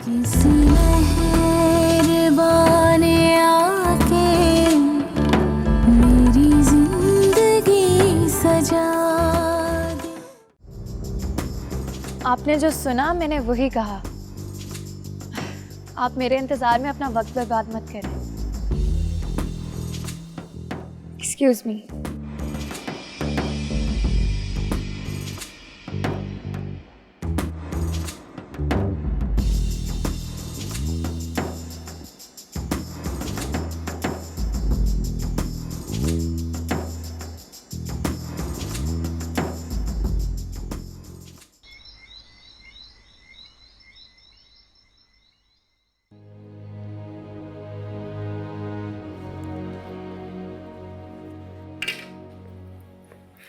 किसी मेहरबान ने आके मेरी जिंदगी सजा दी। आपने जो सुना मैंने वही कहा। आप मेरे इंतजार में अपना वक्त बर्बाद मत करें। Excuse me.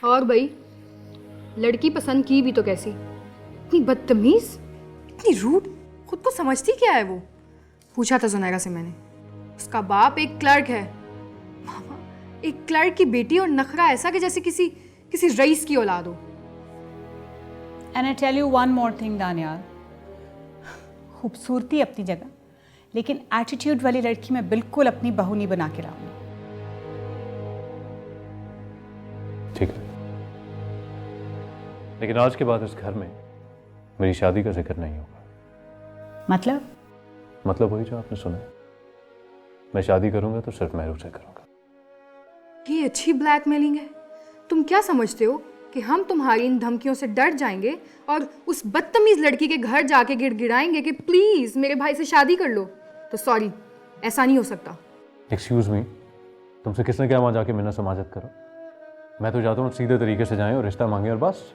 और भाई, लड़की पसंद की भी तो कैसी, इतनी बदतमीज, इतनी रूड, खुद को समझती क्या है वो। पूछा था जुनैरा से मैंने, उसका बाप एक क्लर्क है। मामा, एक क्लर्क की बेटी और नखरा ऐसा कि जैसे किसी रईस की औलाद हो। And I tell you one more thing Daniyal, खूबसूरती अपनी जगह, लेकिन एटीट्यूड वाली लड़की मैं बिल्कुल अपनी बहू नहीं बना के लाऊंगी। ठीक है, लेकिन आज के बाद इस घर में मेरी शादी का जिक्र नहीं होगा। मतलब वही जो आपने सुना। मैं शादी करूंगा तो सिर्फ महरू से करूंगा। ये अच्छी ब्लैकमेलिंग है। तुम क्या समझते हो कि हम तुम्हारी इन धमकियों से डर जाएंगे और उस बदतमीज लड़की के घर जाके गिड़गिड़ाएंगे कि प्लीज मेरे भाई से शादी कर लो? तो सॉरी, ऐसा नहीं हो सकता। एक्सक्यूज मी, तुमसे किसने क्या वहां जाके मिन्नत समाजत करो? मैं तो चाहता हूँ सीधे तरीके से जाएं और रिश्ता मांगे और बस।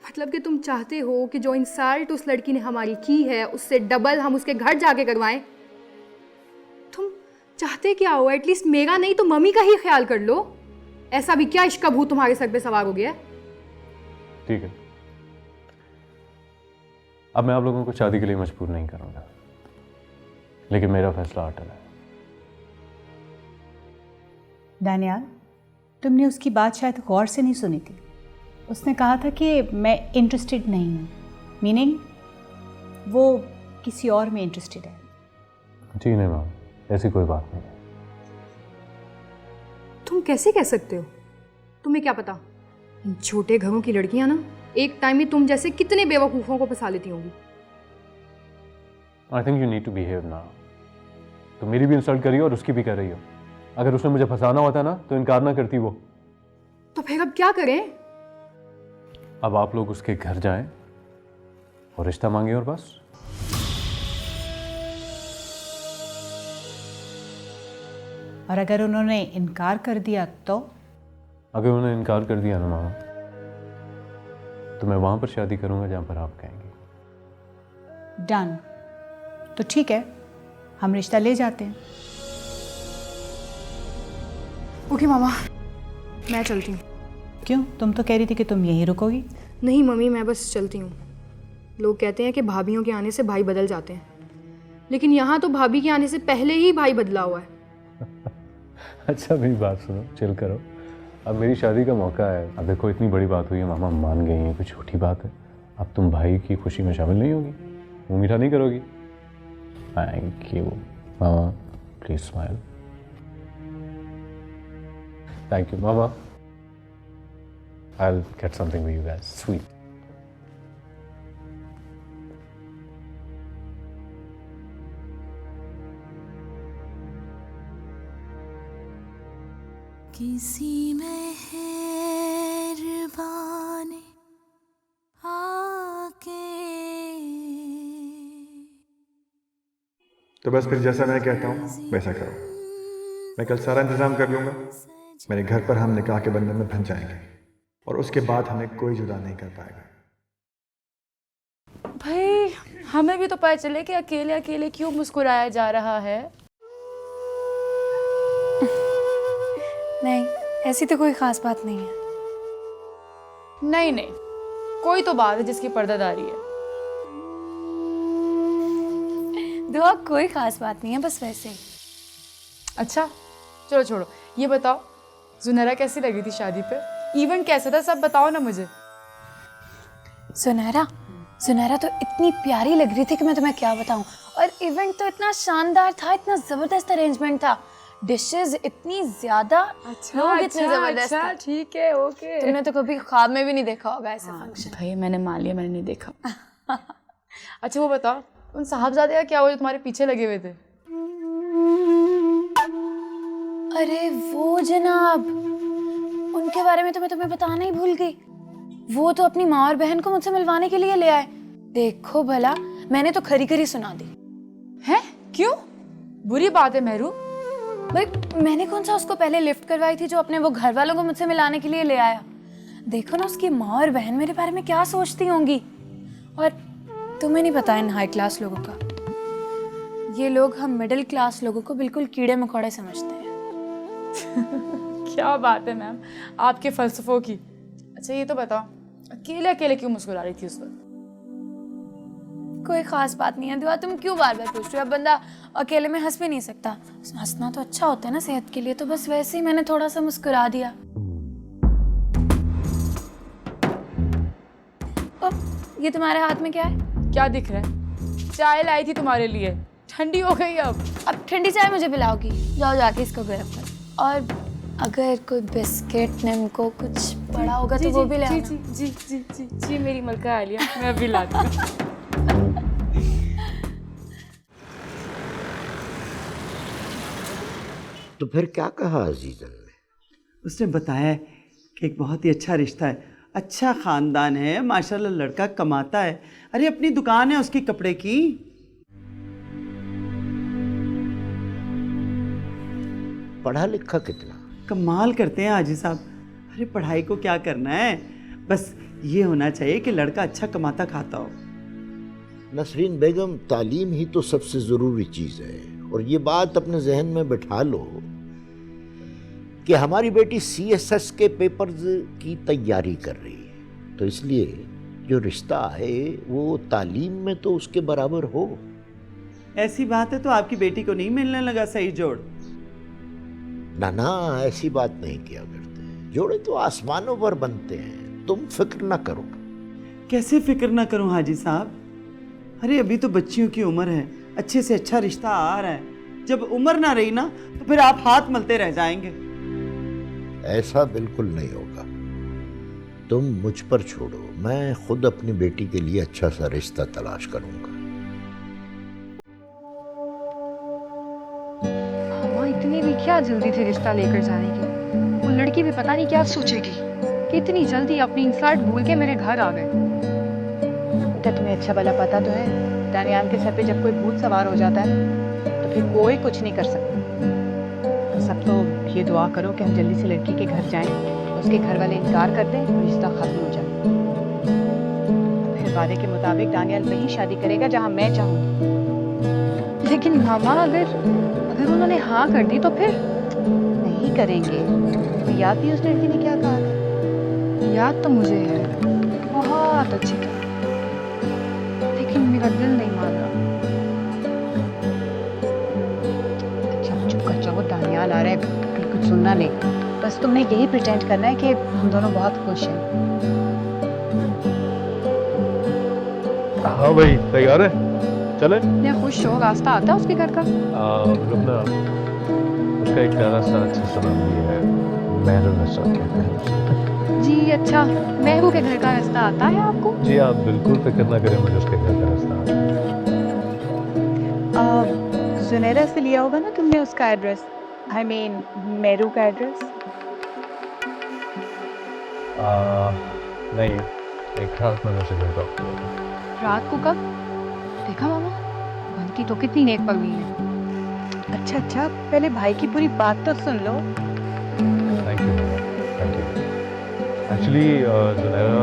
मतलब कि तुम चाहते हो कि जो इंसल्ट उस लड़की ने हमारी की है उससे डबल हम उसके घर जाके करवाएं? तुम चाहते क्या हो? एटलीस्ट मेरा नहीं तो मम्मी का ही ख्याल कर लो। ऐसा भी क्या इश्क का भूत तुम्हारे सर पे सवार हो गया? ठीक है, अब मैं आप लोगों को शादी के लिए मजबूर नहीं करूंगा, लेकिन मेरा फैसला अटल है। दानियाल, तुमने उसकी बात शायद गौर से नहीं सुनी थी। उसने कहा था कि मैं इंटरेस्टेड नहीं हूँ, मीनिंग वो किसी और में इंटरेस्टेड है। जी नहीं मैम, ऐसी कोई बात नहीं है। तुम कैसे कह सकते हो? तुम्हें क्या पता, इन छोटे घरों की लड़कियां ना एक टाइम में तुम जैसे कितने बेवकूफों को फंसा लेती होंगी। I think you need to behave now. तो मेरी भी इंसल्ट करी हो और उसकी भी कर रही हो। अगर उसने मुझे फंसाना होता ना तो इनकार ना करती वो। तो फिर अब क्या करें? अब आप लोग उसके घर जाएं और रिश्ता मांगे और बस। और अगर उन्होंने इनकार कर दिया तो? अगर उन्होंने इनकार कर दिया ना मामा, तो मैं वहां पर शादी करूंगा जहां पर आप कहेंगे। डन। तो ठीक है, हम रिश्ता ले जाते हैं। ओके मामा, मैं चलती हूँ। क्यों? तुम तो कह रही थी कि तुम यहीं रुकोगी। नहीं मम्मी, मैं बस चलती हूँ। लोग कहते हैं कि भाभीयों के आने से भाई बदल जाते हैं, लेकिन यहाँ तो भाभी के आने से पहले ही भाई बदला हुआ है। अच्छा मेरी बात सुनो, चिल करो। अब मेरी शादी का मौका है। अब देखो इतनी बड़ी बात हुई है, मामा मान गई हैं, कोई छोटी बात है। अब तुम भाई की खुशी में शामिल नहीं होगी, मुँह मीठा नहीं करोगी? Thank you mama, please smile. Thank you mama. I'll get something for you guys. Sweet. किसी मेहरबान ने आके। तो बस फिर जैसा मैं कहता हूँ वैसा करो। मैं कल सारा इंतजाम कर लूँगा। मेरे घर पर हम निकाह के बंधन में बंध जाएंगे और उसके बाद हमें कोई जुदा नहीं कर पाएगा। भाई, हमें भी तो पता चले कि अकेले अकेले क्यों मुस्कुराया जा रहा है। नहीं, ऐसी तो कोई खास बात नहीं है। नहीं नहीं, कोई तो बात है जिसकी पर्दादारी है। दुआ, कोई खास बात नहीं है, बस वैसे ही। अच्छा चलो छोड़ो, ये बताओ जुनैरा कैसी लगी थी शादी पे? इवेंट कैसा था, सब बताओ ना मुझे। सुनहरा, सुनहरा तो इतनी प्यारी लग रही थी कि मैं तुम्हें क्या बताऊं। और इवेंट तो इतना शानदार था, इतना जबरदस्त अरेंजमेंट था, डिशेस इतनी ज्यादा, लोग इतने जबरदस्त थे। ठीक है, ओके। तुमने तो कभी ख्वाब में भी नहीं देखा होगा ऐसा फंक्शन। भाई मैंने मान लिया, मैंने नहीं देखा। अच्छा वो बताओ, उन साहबजादे का क्या हुआ जो तुम्हारे पीछे लगे हुए थे? अरे वो जनाब, उनके बारे में तो मैं तुम्हें बताना ही भूल गई। वो तो अपनी माँ और बहन को मुझसे मिलवाने के लिए ले आए। देखो भला, मैंने तो खरी खरी सुना दी। हैं? क्यों? बुरी बात है मेहरू। भाई मैंने कौन सा उसको पहले लिफ्ट करवाई थी जो अपने वो घर वालों को मुझसे मिलाने के लिए ले आया। देखो ना उसकी माँ और बहन मेरे बारे में क्या सोचती होंगी। और तुम्हें नहीं पता इन हाई क्लास लोगों का, ये लोग हम मिडिल क्लास लोगों को बिल्कुल कीड़े मकोड़े समझते हैं। क्या बात है मैम, आपके फलसफों की। अच्छा ये तो बताओ, अकेले अकेले क्यों मुस्कुरा रही थी उस वक्त? कोई खास बात नहीं है दुआ, तुम क्यों बार बार पूछ रहे हो? अब बंदा अकेले में हंस भी नहीं सकता। हंसना तो अच्छा होता है ना सेहत के लिए, तो बस वैसे ही मैंने थोड़ा सा मुस्कुरा दिया। ये तुम्हारे हाथ में क्या है? क्या दिख रहा है? चाय लाई थी तुम्हारे लिए, ठंडी हो गई अब ठंडी चाय मुझे पिलाओगी? जाओ जाके इसको गर्म करो। और अगर कोई बिस्किट निम्को कुछ पड़ा होगा तो वो भी ले आना। जी मेरी मलका आलिया, मैं अभी लाती हूँ। तो फिर क्या कहा अजीजन ने? उसने बताया है कि एक बहुत ही अच्छा रिश्ता है, अच्छा ख़ानदान है, माशाल्लाह लड़का कमाता है। अरे अपनी दुकान है उसकी कपड़े की। पढ़ा लिखा कितना? कमाल करते हैं हाजी साहब। अरे पढ़ाई को क्या करना है, बस ये होना चाहिए कि लड़का अच्छा कमाता खाता हो। नसरीन बेगम, तालीम ही तो सबसे ज़रूरी चीज़ है। और ये बात अपने जहन में बिठा लो कि हमारी बेटी CSS के पेपर्स की तैयारी कर रही है, तो इसलिए जो रिश्ता है वो तालीम में तो उसके बराबर हो। ऐसी बात है तो आपकी बेटी को नहीं मिलने लगा सही जोड़? ना ना, ऐसी बात नहीं किया करते, जोड़े तो आसमानों पर बनते हैं, तुम फिक्र ना करो। कैसे फिक्र ना करूं हाजी साहब? अरे अभी तो बच्चियों की उम्र है, अच्छे से अच्छा रिश्ता आ रहा है। जब उम्र ना रही ना तो फिर आप हाथ मलते रह जाएंगे। ऐसा बिल्कुल नहीं होगा, तुम मुझ पर छोड़ो, मैं खुद अपनी बेटी के लिए अच्छा सा रिश्ता तलाश करूंगा। मामा इतनी भी क्या जल्दी थी रिश्ता लेकर जाने की? वो लड़की भी पता नहीं क्या सोचेगी कि इतनी जल्दी अपनी इंसल्ट भूल के मेरे घर आ गए। बेटा तुम्हें अच्छा भला पता तो है, दानियाल के सर पे जब कोई भूत सवार हो जाता है तो फिर कोई कुछ नहीं कर सकता। सब तो ये दुआ करो कि हम जल्दी से लड़की के घर जाएं, उसके घर वाले इनकार कर दें और रिश्ता खत्म हो जाए। फिर वादे के मुताबिक दानियाल वही शादी करेगा जहां मैं चाहूँगी। लेकिन मामा अगर उन्होंने हाँ कर दी तो फिर? नहीं करेंगे। तो याद भी उस लड़की ने क्या कहा था? याद तो मुझे है, बहुत अच्छी तरह, लेकिन मेरा दिल नहीं मान रहा। चुप कर जाओ, दानियाल आ रहा है, कुछ सुनना नहीं। बस तुमने यही प्रिटेंड करना है कि हम दोनों बहुत खुश हैं। हाँ भाई, तैयार है, चले? इतने खुश हो, रास्ता आता है उसके घर का? रुकना, उसका एक प्यारा सा अच्छा सा नाम भी है, मेहरू नशा कहते हैं उसे। जी अच्छा, मेहरू के घर का रास्ता आता है आपको? जी आप बिल्कुल फिक्र ना करें, मुझे उसके घर का रास्ता आता है। जुनैरा से लिया होगा ना तुमने उसका एड्रेस? आई मीन मेहरू का एड्रेस? नहीं, एक रात में उसे घर ड्रॉप किया। रात को कब? देखा मामा, बनती तो कितनी नेक पगली है। अच्छा, पहले भाई की पूरी बात तो सुन लो। Thank you, thank you. Actually Junaira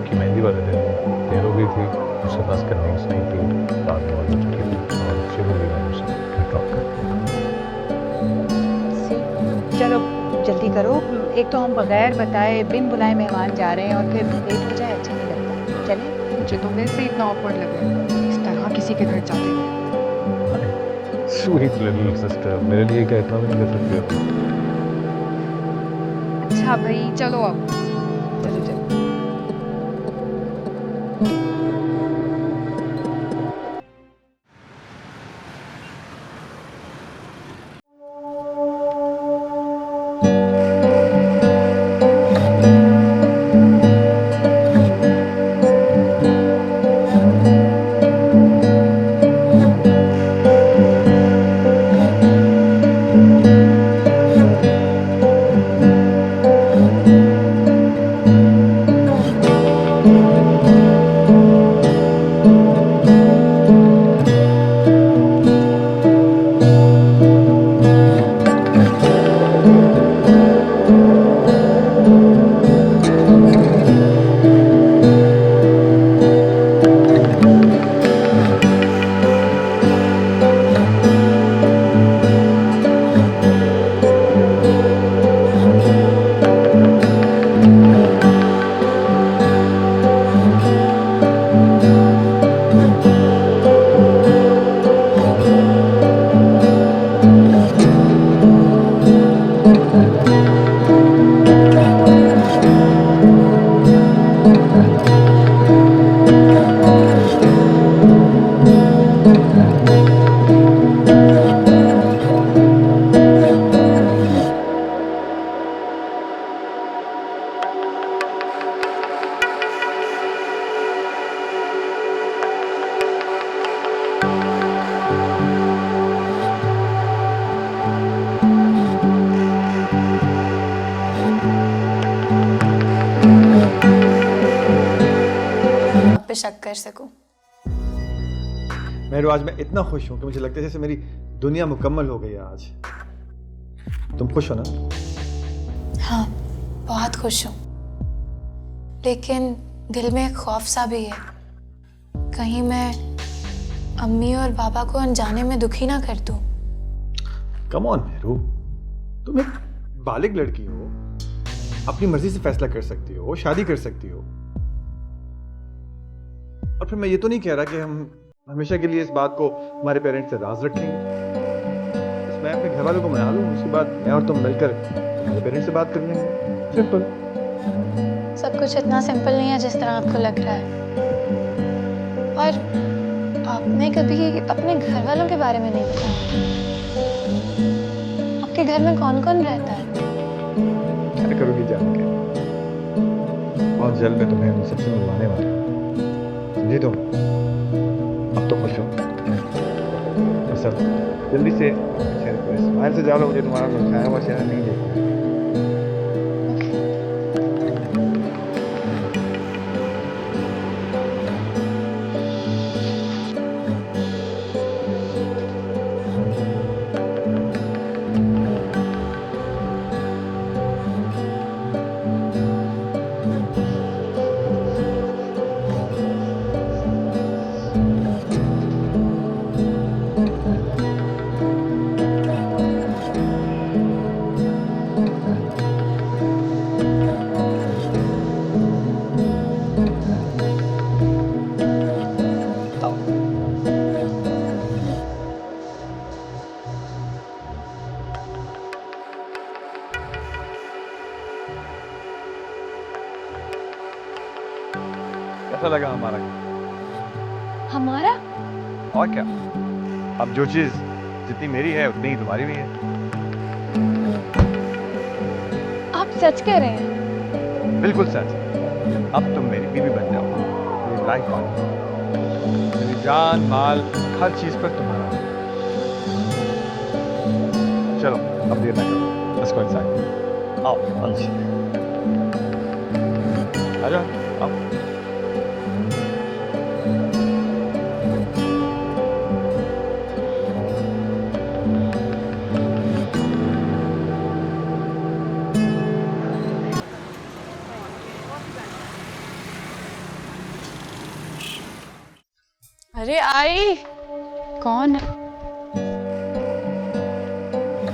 की मेहंदी वाले दिन देर हो गई थी, उसके पास कन्विंस नहीं थी, रात में हो चुकी थी और शिवली मैंने उसे घर ड्रॉप कर दिया। चलो जल्दी करो, एक तो हम बगैर बताए बिन बुलाए मेहमान जा रहे हैं और फिर लेट हो जाए, अच्छा नहीं लगता। चलिए। मुझे तो वैसे इतना ऑकवर्ड लगे इस तरह किसी के घर जाते हुए। स्वीट लिटिल सिस्टर, मेरे लिए क्या इतना भी नहीं कर सकती हो? अच्छा भाई चलो अब। चलो। पे शक कर सकूं। मेहरू, आज मैं इतना खुश हूँ कि मुझे लगता है जैसे मेरी दुनिया मुकम्मल हो गई है आज। तुम खुश हो ना? हाँ, बहुत खुश हूँ, लेकिन दिल में एक खौफ सा भी है, कहीं मैं अम्मी और बाबा को अनजाने में दुखी ना कर दूं। कम ऑन मेहरू, तुम एक बालिग लड़की हो, अपनी मर्जी से फैसला कर सकती हो, शादी कर सकती हो। और फिर मैं ये तो नहीं कह रहा कि हम हमेशा के लिए इस बात को हमारे पेरेंट्स से राज रखेंगे। बस मैं अपने घर वालों को मना लूँ, उसके बाद मैं और तुम मिलकर हमारे पेरेंट्स से बात कर लेंगे। सिंपल। सब कुछ इतना सिंपल नहीं है जिस तरह आपको लग रहा है। और आपने कभी अपने घर वालों के बारे में नहीं बताया। आपके घर में कौन कौन रहता है? क्या करोगी जान के? बहुत जल्द मैं तुम्हें उन सबसे मिलवाने वाला हूँ, समझी तुम? अब तो खुश हो? बस अब जल्दी से स्माइल से जाओ, मुझे तुम्हारा मुस्कुराया हुआ चेहरा नहीं देखना। कैसा लगा हमारा? हमारा? और क्या, अब जो चीज जितनी मेरी है उतनी ही तुम्हारी भी है। आप सच कह रहे हैं? बिल्कुल सच। अब तुम मेरी बीवी बन जाओ, मेरी लाइफ पार्टनर, मेरी जान माल हर चीज पर तुम्हारा। चलो अब देर ना करो, लेट्स गो इनसाइड। आओ अंश, आ जाओ, आओ। अरे आई, कौन?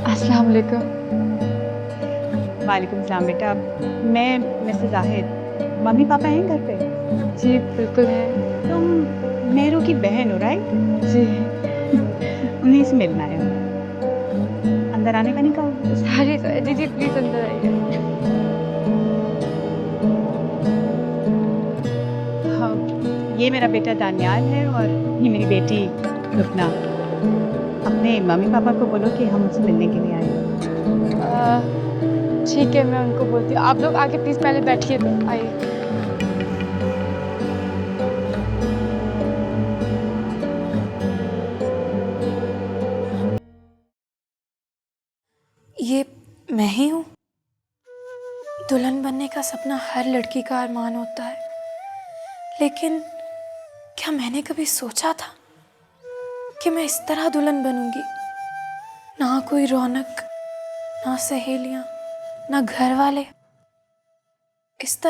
अस्सलाम वालेकुम। वालेकुम सलाम बेटा। मैं मिसेस जाहिद, मम्मी पापा हैं घर पे? जी बिल्कुल है। तुम मेहरू की बहन हो राइट? जी उन्हीं से मिलना है। अंदर आने का नहीं कहा? सारी जी जी प्लीज अंदर आइए। हाँ, ये मेरा बेटा दानियाल है और ये मेरी बेटी रुकना। अपने मम्मी पापा को बोलो कि हम उनसे मिलने के लिए आए हैं। ठीक है, मैं उनको बोलती हूँ। आप लोग आके प्लीज पहले बैठिए, तो आइए। ये मैं ही हूँ? दुल्हन बनने का सपना हर लड़की का अरमान होता है, लेकिन क्या मैंने कभी सोचा था कि मैं इस तरह दुल्हन बनूंगी? ना कोई रौनक, ना सहेलियां, ना घर वाले। इस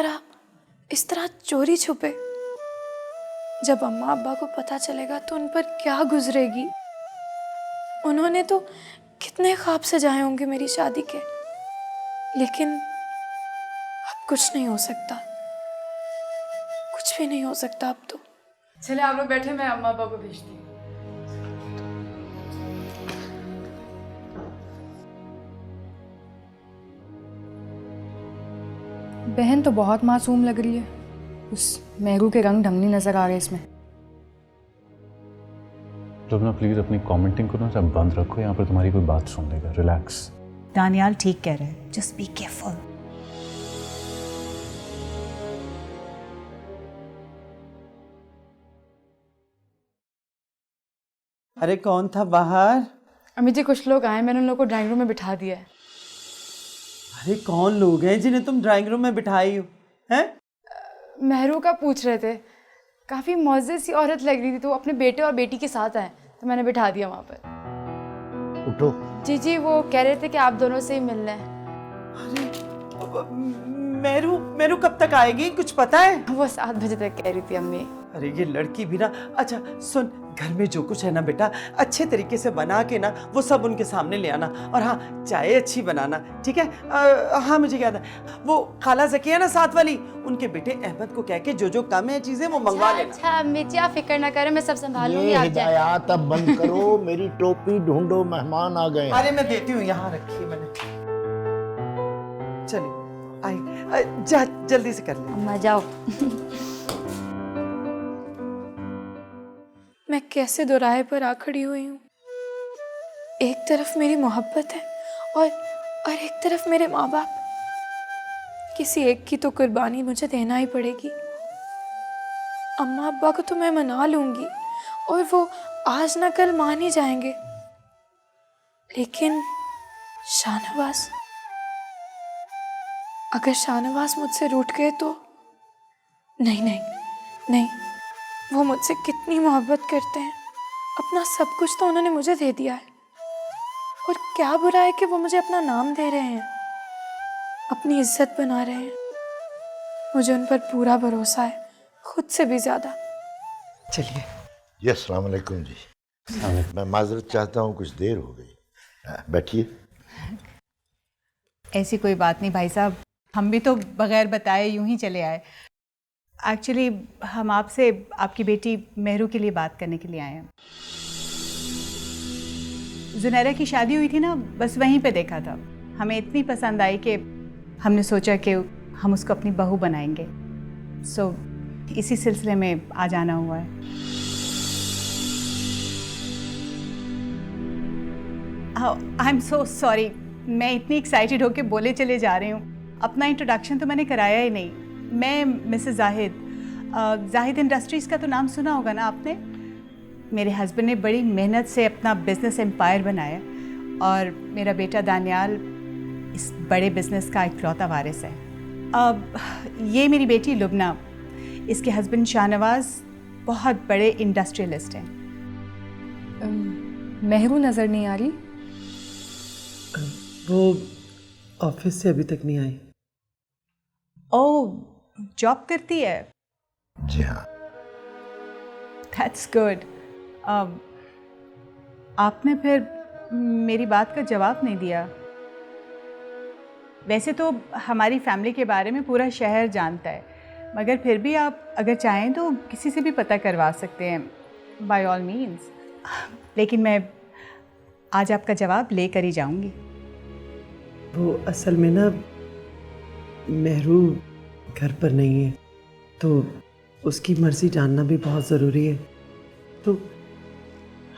तरह चोरी छुपे। जब अम्मा अब्बा को पता चलेगा तो उन पर क्या गुजरेगी। उन्होंने तो कितने ख्वाब सजाए होंगे मेरी शादी के, लेकिन अब कुछ नहीं हो सकता, कुछ भी नहीं हो सकता अब तो। चले आप लोग बैठे, मैं अम्मा पापा को भेजती हूँ। बहन तो बहुत मासूम लग रही है, उस मेहरू के रंग ढंग नहीं नजर आ रहे इसमें। लुबना प्लीज अपनी कमेंटिंग को ना सब बंद रखो, यहाँ पर तुम्हारी कोई बात सुन लेगा। रिलैक्स। दानियाल ठीक कह रहे हैं, जस्ट बी केयरफुल। अरे कौन था बाहर? अम्मी जी कुछ लोग आए, मैंने उन लोगों को ड्राइंग रूम में बिठा दिया है। अरे कौन लोग हैं जिन्हें तुम ड्राइंग रूम में बिठाई हो? हैं? मेहरू का पूछ रहे थे, काफ़ी मौजे सी औरत लग रही थी, तो वो अपने बेटे और बेटी के साथ आए, तो मैंने बिठा दिया वहाँ पर। उठो। जी जी, वो कह रहे थे कि आप दोनों से ही मिलना है। अब मेरू मेरू कब तक आएगी, कुछ पता है? वो 7 बजे तक कह रही थी अम्मी। अरे ये लड़की भी ना। अच्छा सुन, घर में जो कुछ है ना बेटा, अच्छे तरीके से बना के ना वो सब उनके सामने ले आना। और हाँ, चाय अच्छी बनाना, ठीक है? हाँ मुझे याद है, वो खाला ज़किया ना साथ वाली, उनके बेटे अहमद को कह के जो जो काम है चीज़ें वो मंगवा लेना। अच्छा अम्मी जी, आप फिक्र ना करें, मैं सब संभाल लूंगी। ये आप जाए। हिदायत अब बंद करो। मेरी टोपी ढूंढो, मेहमान आ गए। अरे मैं देती हूँ, यहाँ रखी है मैंने। चलिए आई, जा जल्दी से कर ले। अम्मा जाओ। मैं कैसे दोराहे पर आ खड़ी हुई हूँ। एक तरफ मेरी मोहब्बत है और एक तरफ मेरे माँ बाप। किसी एक की तो कुर्बानी मुझे देना ही पड़ेगी। अम्मा अब्बा को तो मैं मना लूंगी और वो आज ना कल मान ही जाएंगे, लेकिन शाहनवाज, अगर शाहनवाज मुझसे रूठ गए तो नहीं नहीं नहीं, वो मुझसे कितनी मोहब्बत करते हैं। अपना सब कुछ तो उन्होंने मुझे दे दिया है, और क्या बुरा है कि वो मुझे अपना नाम दे रहे हैं, अपनी इज्जत बना रहे हैं। मुझे उन पर पूरा भरोसा है, खुद से भी ज्यादा। चलिए। जी अस्सलाम वालेकुम जी। मैं माजरत चाहता हूँ, कुछ देर हो गई। बैठिए। ऐसी कोई बात नहीं भाई साहब, हम भी तो बगैर बताए यूं ही चले आए। एक्चुअली हम आपसे आपकी बेटी मेहरू के लिए बात करने के लिए आए हैं। जुनैरा की शादी हुई थी ना, बस वहीं पे देखा था। हमें इतनी पसंद आई कि हमने सोचा कि हम उसको अपनी बहू बनाएंगे। सो इसी सिलसिले में आ जाना हुआ है। आई एम सो सॉरी, मैं इतनी एक्साइटेड होकर बोले चले जा रही हूँ। अपना इंट्रोडक्शन तो मैंने कराया ही नहीं। मैं मिसेस जाहिद इंडस्ट्रीज़ का तो नाम सुना होगा ना आपने। मेरे हस्बैंड ने बड़ी मेहनत से अपना बिजनेस एम्पायर बनाया, और मेरा बेटा दानियाल इस बड़े बिजनेस का इकलौता वारिस है। अब ये मेरी बेटी लुबना, इसके हस्बैंड शाहनवाज बहुत बड़े इंडस्ट्रियलिस्ट हैं। मेहरू नज़र नहीं आ रही। वो ऑफिस से अभी तक नहीं आई। ओह, जॉब करती है? जी हाँ। That's good. आपने फिर मेरी बात का जवाब नहीं दिया। वैसे तो हमारी फैमिली के बारे में पूरा शहर जानता है, मगर फिर भी आप अगर चाहें तो किसी से भी पता करवा सकते हैं, बाय ऑल मीन्स। लेकिन मैं आज आपका जवाब लेकर ही जाऊंगी। वो असल में ना मेहरू घर पर नहीं है, तो उसकी मर्ज़ी जानना भी बहुत ज़रूरी है। तो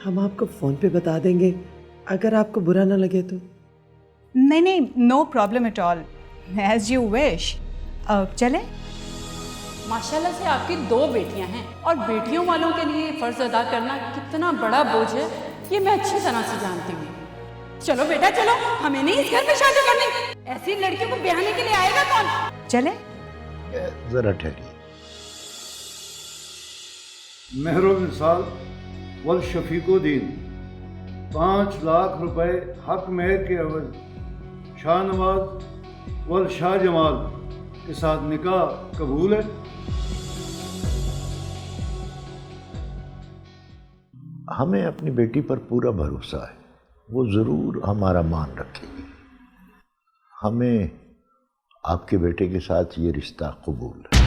हम आपको फ़ोन पे बता देंगे, अगर आपको बुरा ना लगे तो। नहीं नहीं, no problem at all, as you wish. चलें? माशाल्लाह से आपकी 2 बेटियां हैं, और बेटियों वालों के लिए फ़र्ज़ अदा करना कितना बड़ा बोझ है, ये मैं अच्छी तरह से जानती हूँ। चलो बेटा चलो, हमें नहीं इस घर में शादी करनी। ऐसी लड़कियों को ब्याहने के लिए आएगा कौन? चलें? जरा ठहरिए। मेहरुल मिसाल वल शफीकुद्दीन 5 लाख रुपए हक मेहर के अवज शाहनवाज वल शाह जमाल के साथ निकाह कबूल है? हमें अपनी बेटी पर पूरा भरोसा है, वो ज़रूर हमारा मान रखेगी। हमें आपके बेटे के साथ ये रिश्ता कबूल है।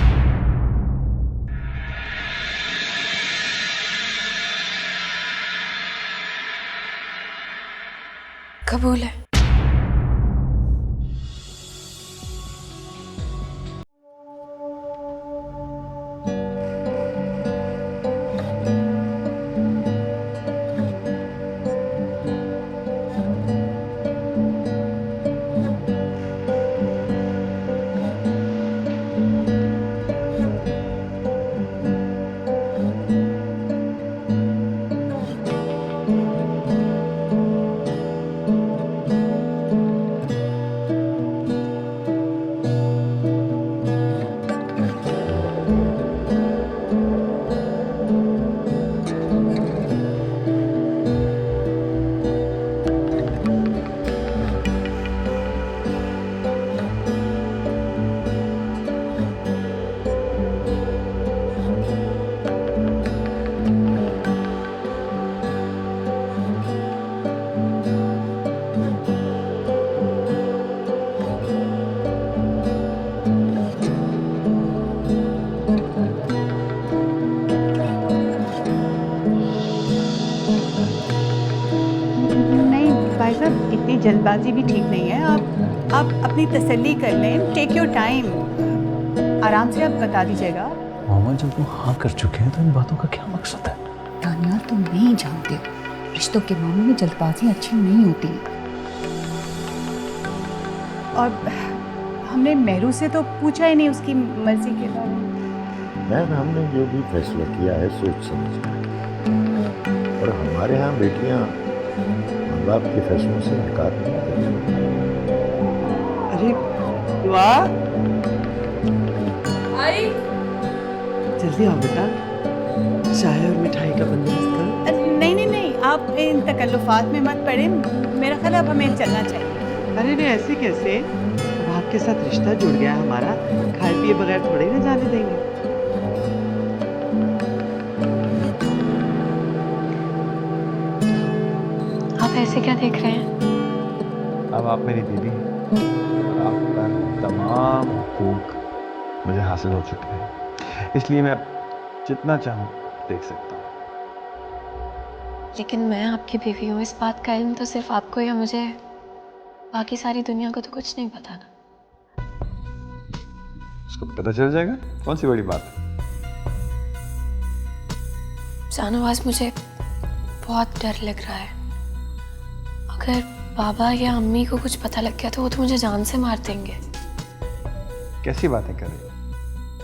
कबूल है। इतनी जल्दबाजी भी ठीक नहीं है। आप अपनी तसल्ली कर लें, टेक योर टाइम, आराम से आप बता दीजिएगा। मामा जब वो हाँ कर चुके हैं तो इन बातों का क्या मकसद है? दानियाल, तुम नहीं जानते हो, रिश्तों के मामले में जल्दबाजी अच्छी नहीं होती। और हमने मेहरू से तो पूछा ही नहीं उसकी मर्जी के बारे में। मैम, हमने जो भी फैसला किया है सोच समझ कर, और हमारे यहाँ बेटियाँ माँ बाप के फैसलों से इनकार नहीं करती। अरे दुआ, आई जल्दी आओ बेटा, चाय और मिठाई का बंदोबस्त करो। नहीं, आप इन तकल्लुफात में मत पड़े। मेरा ख्याल अब हमें चलना चाहिए। अरे नहीं, ऐसे कैसे? अब आपके साथ रिश्ता जुड़ गया हमारा, खाए पिए बगैर थोड़े ना जाने देंगे। आप ऐसे क्या देख रहे हैं? अब आप मेरी बीवी हैं। आपका तमाम हुकूक मुझे हासिल हो चुके हैं, इसलिए मैं जितना चाहूँ देख सकता हूँ। लेकिन मैं आपकी बीवी हूँ, इस बात का इल्म तो सिर्फ आपको या मुझे, बाकी सारी दुनिया को तो कुछ नहीं पता ना। उसको पता चल जाएगा, कौन सी बड़ी बात है। शाहनवाज, मुझे बहुत डर लग रहा है। अगर बाबा या अम्मी को कुछ पता लग गया तो वो तो मुझे जान से मार देंगे। कैसी बातें कर रही हो?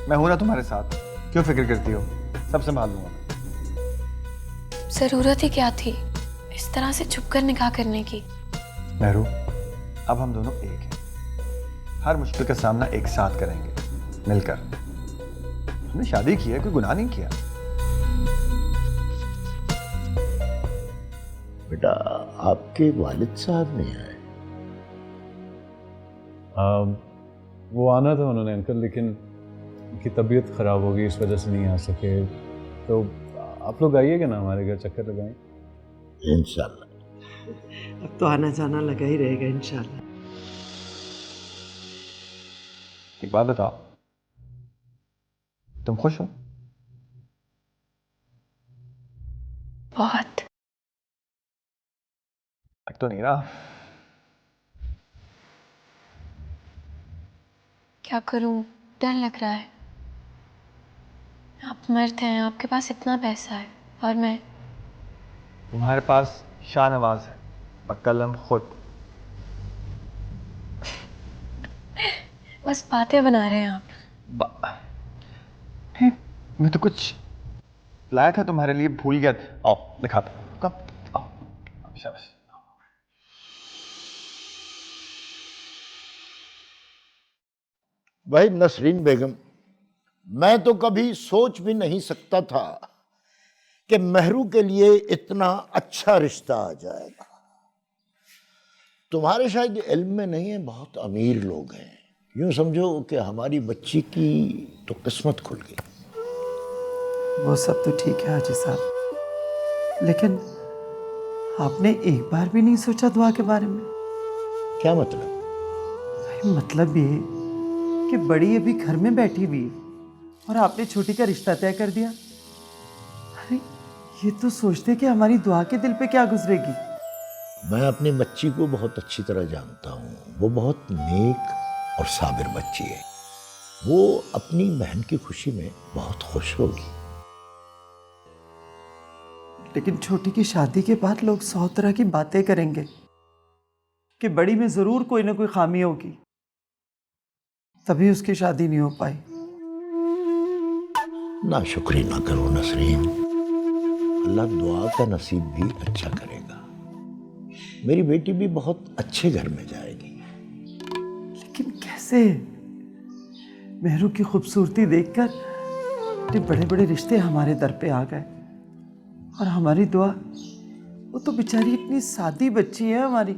मैं हूं ना तुम्हारे साथ, क्यों फिक्र करती हो? सब संभाल लूंगा मैं। जरूरत ही क्या थी इस तरह से छुपकर निकाह करने की? मेहरू, अब हम दोनों एक हैं। हर मुश्किल का सामना एक साथ करेंगे, मिलकर। हमने शादी की है, कोई गुनाह नहीं किया। बेटा, आपके वालिद साहब नहीं आए? वो आना था उन्होंने अंकल, लेकिन उनकी तबीयत ख़राब हो गई, इस वजह से नहीं आ सके। तो आप लोग आइएगा ना हमारे घर, चक्कर लगाएं। इंशाल्लाह। अब तो आना जाना लगा ही रहेगा इंशाल्लाह। एक बात बताओ, तुम खुश हो? बहुत। लग तो नहीं रहा। क्या करूं, डर लग रहा है। आप मर्द हैं, आपके पास इतना पैसा है, और मैं। तुम्हारे पास शाहनवाज है, बकलम खुद। बस बातें बना रहे हैं आप। मैं तो कुछ लाया था तुम्हारे लिए, भूल गया। आओ दिखाता हूं। कब? आओ, शाबाश। भाई नसरीन बेगम, मैं तो कभी सोच भी नहीं सकता था कि मेहरू के लिए इतना अच्छा रिश्ता आ जाएगा। तुम्हारे शायद इल्म में नहीं है, बहुत अमीर लोग हैं। यूं समझो कि हमारी बच्ची की तो किस्मत खुल गई। वो सब तो ठीक है हाजी साहब, लेकिन आपने एक बार भी नहीं सोचा दुआ के बारे में? क्या मतलब? भाई मतलब ये कि बड़ी अभी घर में बैठी हुई है और आपने छोटी का रिश्ता तय कर दिया। अरे ये तो सोचते कि हमारी दुआ के दिल पे क्या गुजरेगी। मैं अपनी बच्ची को बहुत अच्छी तरह जानता हूँ। वो बहुत नेक और साबिर बच्ची है। वो अपनी बहन की खुशी में बहुत खुश होगी। लेकिन छोटी की शादी के बाद लोग 100 तरह की बातें करेंगे कि बड़ी में जरूर कोई ना कोई खामी होगी, तभी उसकी शादी नहीं हो पाई। ना शुक्री ना करो नसरीन, अल्लाह दुआ का नसीब भी अच्छा करेगा। मेरी बेटी भी बहुत अच्छे घर में जाएगी। लेकिन कैसे? मेहरू की खूबसूरती देखकर इतने बड़े बड़े रिश्ते हमारे दर पे आ गए, और हमारी दुआ, वो तो बेचारी इतनी सादी बच्ची है हमारी।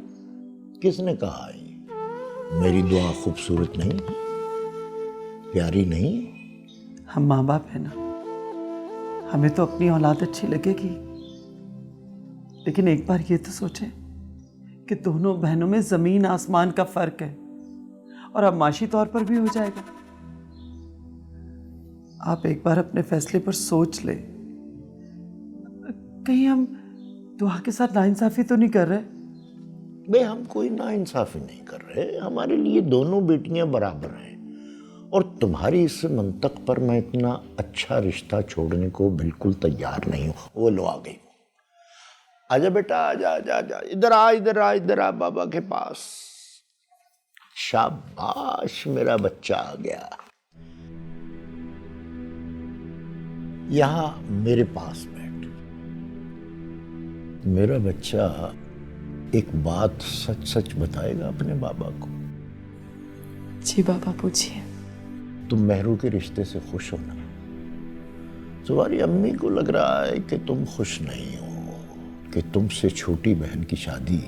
किसने कहा है मेरी दुआ खूबसूरत नहीं, प्यारी नहीं? हम माँ बाप है ना, हमें तो अपनी औलाद अच्छी लगेगी, लेकिन एक बार ये तो सोचें कि दोनों बहनों में जमीन आसमान का फर्क है, और अब माशी तौर पर भी हो जाएगा। आप एक बार अपने फैसले पर सोच ले, कहीं हम दुआ के साथ नाइंसाफी तो नहीं कर रहे? भाई हम कोई नाइंसाफी नहीं कर रहे, हमारे लिए दोनों बेटियां बराबर हैं और तुम्हारी इस मंतक पर मैं इतना अच्छा रिश्ता छोड़ने को बिल्कुल तैयार नहीं हूं। वो लो आ गई। आजा बेटा, आजा आजा आजा, इधर आ इधर आ इधर आ बाबा के पास। शाबाश, मेरा बच्चा आ गया। यहां मेरे पास बैठ। मेरा बच्चा एक बात सच सच बताएगा अपने बाबा को। जी बाबा, पूछिए। तुम मेहरू के रिश्ते से खुश हो ना? तुम्हारी अम्मी को लग रहा है कि तुम खुश नहीं हो, कि तुमसे छोटी बहन की शादी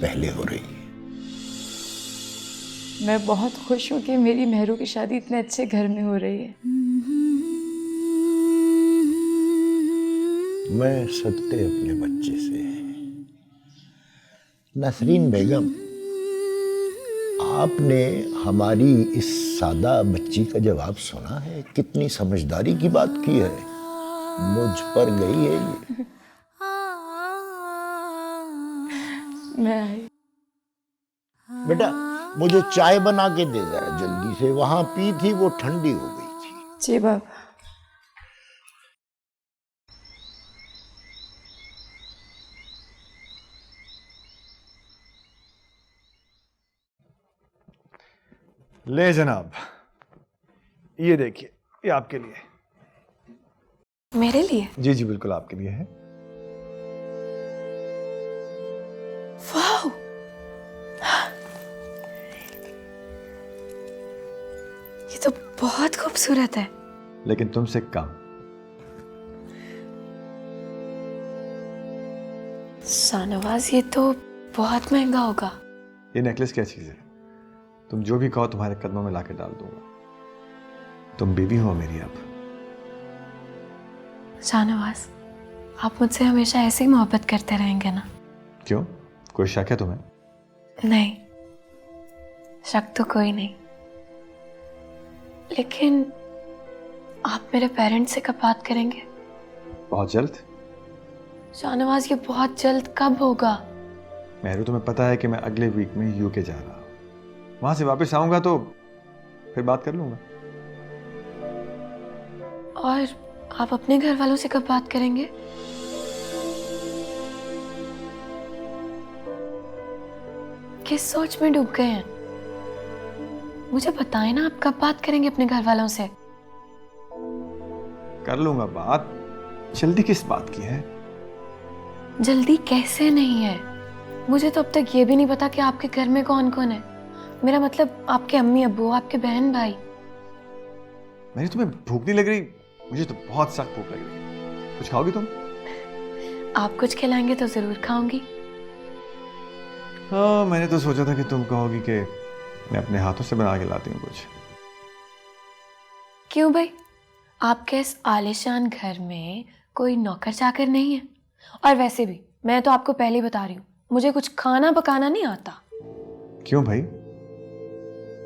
पहले हो रही है। मैं बहुत खुश हूँ कि मेरी मेहरू की शादी इतने अच्छे घर में हो रही है। मैं सदके अपने बच्चे से। नसरीन बेगम, आपने हमारी इस सादा बच्ची का जवाब सुना है? कितनी समझदारी की बात की है। मुझ पर गई है ये। मैं आई। बेटा मुझे चाय बना के दे जरा जल्दी से, वहां पी थी वो ठंडी हो गई थी। जी बाबा। ले जनाब, ये देखिए, ये आपके लिए। मेरे लिए? जी जी बिल्कुल आपके लिए है। वाह, ये तो बहुत खूबसूरत है। लेकिन तुमसे कम। शाहनवाज, ये तो बहुत महंगा होगा। ये नेकलेस क्या चीज है? तुम जो भी कहो तुम्हारे कदमों में लाके डाल दूंगा। तुम बीवी हो मेरी अब। शाहनवाज, आप मुझसे हमेशा ऐसे ही मोहब्बत करते रहेंगे ना? क्यों, कोई शक है तुम्हें? नहीं, शक तो कोई नहीं, लेकिन आप मेरे पेरेंट्स से कब बात करेंगे? बहुत जल्द। शाहनवाज, ये बहुत जल्द कब होगा? मेहरू, तुम्हें पता है कि मैं अगले वीक में यूके जा रहा हूँ। वहां से वापस आऊंगा तो फिर बात कर लूंगा। और आप अपने घर वालों से कब बात करेंगे? किस सोच में डूब गए हैं? मुझे बताएं ना, आप कब बात करेंगे अपने घर वालों से? कर लूंगा बात। जल्दी किस बात की है? जल्दी कैसे नहीं है? मुझे तो अब तक ये भी नहीं पता कि आपके घर में कौन कौन है। मेरा मतलब आपके अम्मी अब्बू, आपके बहन भाई। मेरी तुम्हें भूख नहीं लग रही? मुझे तो बहुत सख्त भूख लग रही है। कुछ खाओगी तुम? आप कुछ खिलाएंगे तो जरूर खाऊंगी। हाँ, मैंने तो सोचा था कि तुम कहोगी कि मैं अपने हाथों से बना के लाती हूँ कुछ। क्यों भाई, आपके इस आलीशान घर में कोई नौकर चाकर नहीं है? और वैसे भी मैं तो आपको पहले ही बता रही हूँ, मुझे कुछ खाना पकाना नहीं आता। क्यों भाई,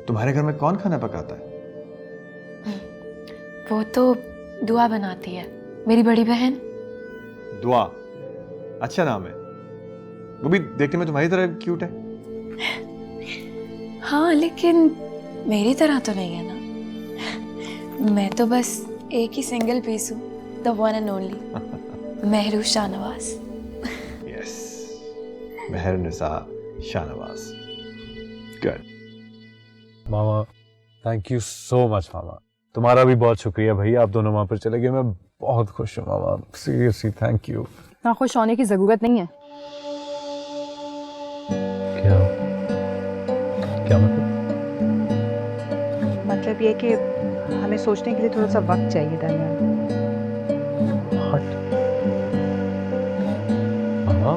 तुम्हारे घर में कौन खाना पकाता है? वो तो दुआ बनाती है, मेरी बड़ी बहन। दुआ? अच्छा नाम है। वो भी देखने में तुम्हारी तरह क्यूट है। हाँ, लेकिन मेरी तरह तो नहीं है ना। मैं तो बस एक ही सिंगल पीस हूँ, the one and only Mehru Shahnawaz. Yes, Mehar Nisa Shahnawaz. Good. मामा, थैंक यू सो मच मामा। तुम्हारा भी बहुत शुक्रिया भाई, आप दोनों वहाँ पर चले गए। मैं बहुत खुश हूँ मामा, सीरियसली थैंक यू। इतना खुश होने की जरूरत नहीं है। क्या क्या मतलब? मतलब ये कि हमें सोचने के लिए थोड़ा सा वक्त चाहिए दानियाल। मामा,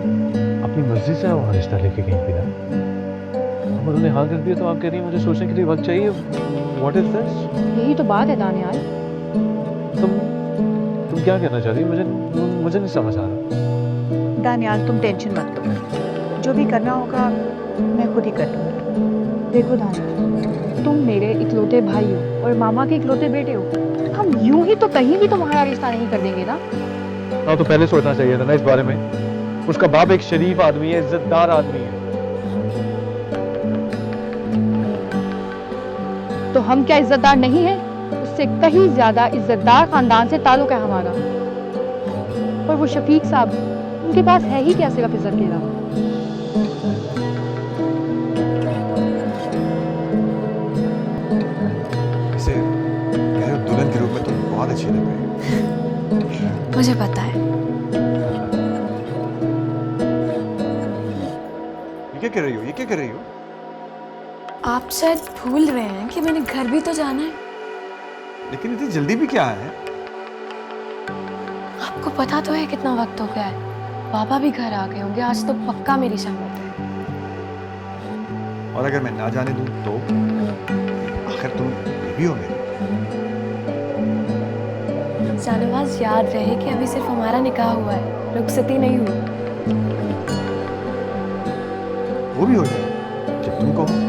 अपनी मर्जी से वहाँ रिश्ता लेके गई थी ना, अब उन्होंने हाँ कर दिया तो आप कह रही हैं मुझे सोचने के लिए वक्त चाहिए। What is this? यही तो बात है दानियाल। तुम क्या कहना चाह रही हो? मुझे नहीं समझ आ रहा। दानियाल, तुम टेंशन मत लो, जो भी करना होगा मैं खुद ही कर लूँगी। देखो दानियाल, तुम मेरे इकलौते भाई हो और मामा के इकलौते बेटे हो। हम यूं ही तो कहीं भी तुम्हारा रिश्ता नहीं कर देंगे ना। हाँ, तो पहले सोचना चाहिए था ना इस बारे में। उसका बाप एक शरीफ आदमी है, इज्जतदार आदमी है। तो हम क्या इज्जतदार नहीं हैं? उससे कहीं ज्यादा इज्जतदार खानदान से ताल्लुक है हमारा। और वो शफीक साहब, उनके पास है ही क्या सिर्फ इज्जत के अलावा। इसे यार दुल्हन के रूप में तुम बहुत अच्छी लग रही हो। मुझे पता है। ये क्या कर रही हो? ये क्या कर रही हो? आप शायद भूल रहे हैं कि मैंने घर भी तो जाना है। लेकिन इतनी जल्दी भी क्या है? आपको पता तो है कितना वक्त हो गया है। पापा भी घर आ गए होंगे, आज तो पक्का मेरी शामत है। और अगर मैं ना जाने दूं तो? आखिर तुम बेबी हो मेरी। शाहनवाज, याद रहे कि अभी सिर्फ हमारा निकाह हुआ है, रुखसती नहीं हुई। वो भी हो जाए जब तुम कहो।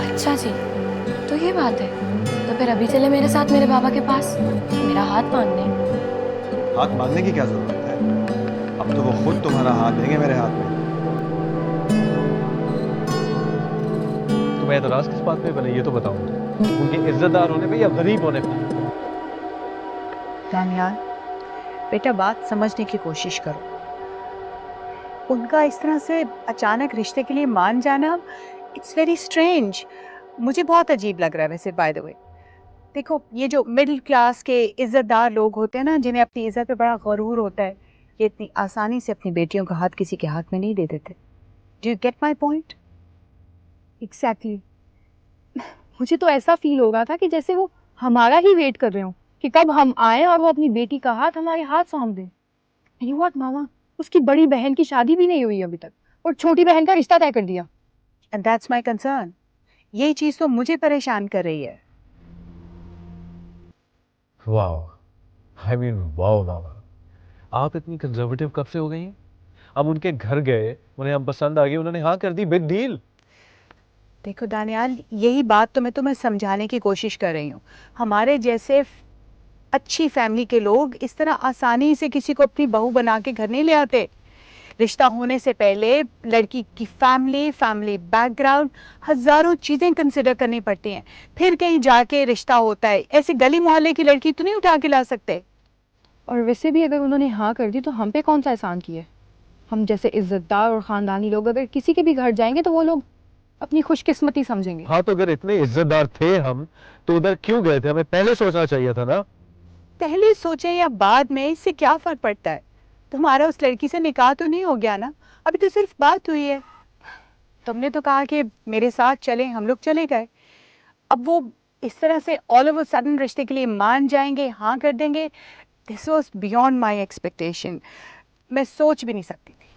अच्छा जी, तो ये बात है। तो फिर अभी चले मेरे साथ मेरे बाबा के पास, मेरा हाथ मांगने। हाथ मांगने की क्या जरूरत है? अब तो वो खुद तुम्हारा हाथ देंगे मेरे हाथ में। तुम्हें एतराज किस बात पे बने ये तो बताओ मुझे। उनके इज्जतदार होने पे या गरीब होने पे? दानियाल, बेटा बात समझने की कोशिश करो। उनका इस तरह से अचानक रिश्ते के लिए मान जाना, इट्स वेरी स्ट्रेंज। मुझे बहुत अजीब लग रहा है वैसे, बाय द वे। देखो, ये जो मिडिल क्लास के इज्जतदार लोग होते हैं ना, जिन्हें अपनी इज्जत पे बड़ा गरूर होता है, ये इतनी आसानी से अपनी बेटियों का हाथ किसी के हाथ में नहीं दे देते। Do you get my point? Exactly. मुझे तो ऐसा फील हो रहा था कि जैसे वो हमारा ही वेट कर रहे हो कि कब हम आए और वो अपनी बेटी का हाथ हमारे हाथ सौंप दें। यू व्हाट मामा, उसकी बड़ी बहन की शादी भी नहीं हुई अभी तक और छोटी बहन का रिश्ता तय कर दिया। And that's my concern. यही चीज़ तो मुझे परेशान कर रही है। वाह, आई मीन वाह मामा, आप इतनी कंजर्वेटिव कब से हो गई हैं? अब उनके घर गए, उन्हें हम पसंद आ गई, उन्होंने हाँ कर दी, बिग डील। देखो दानियाल, यही बात तो मैं तुम्हें समझाने की कोशिश कर रही हूँ। हमारे जैसे अच्छी फैमिली के लोग इस तरह आसानी से किसी को अपनी बहू बना के घर नहीं ले आते। रिश्ता होने से पहले लड़की की फैमिली बैकग्राउंड, हजारों चीज़ें कंसिडर करनी पड़ती हैं, फिर कहीं जाके रिश्ता होता है। ऐसे गली मोहल्ले की लड़की तो नहीं उठा के ला सकते। और वैसे भी अगर उन्होंने हाँ कर दी तो हम पे कौन सा एहसान किए? हम जैसे इज्जतदार और खानदानी लोग अगर किसी के भी घर जाएंगे तो वो लोग अपनी खुशकिस्मती समझेंगे। हाँ, तो अगर इतने इज्जतदार थे हम तो उधर क्यों गए थे? हमें पहले सोचना चाहिए था ना। पहले सोचे या बाद में, इससे क्या फर्क पड़ता है? तुम्हारा उस लड़की से निकाह तो नहीं हो गया ना, अभी तो सिर्फ बात हुई है। तुमने तो कहा कि मेरे साथ चले, हम लोग चले गए। अब वो इस तरह से ऑल ओवर सडन रिश्ते के लिए मान जाएंगे, हाँ कर देंगे। This was beyond my expectation. मैं सोच भी नहीं सकती थी।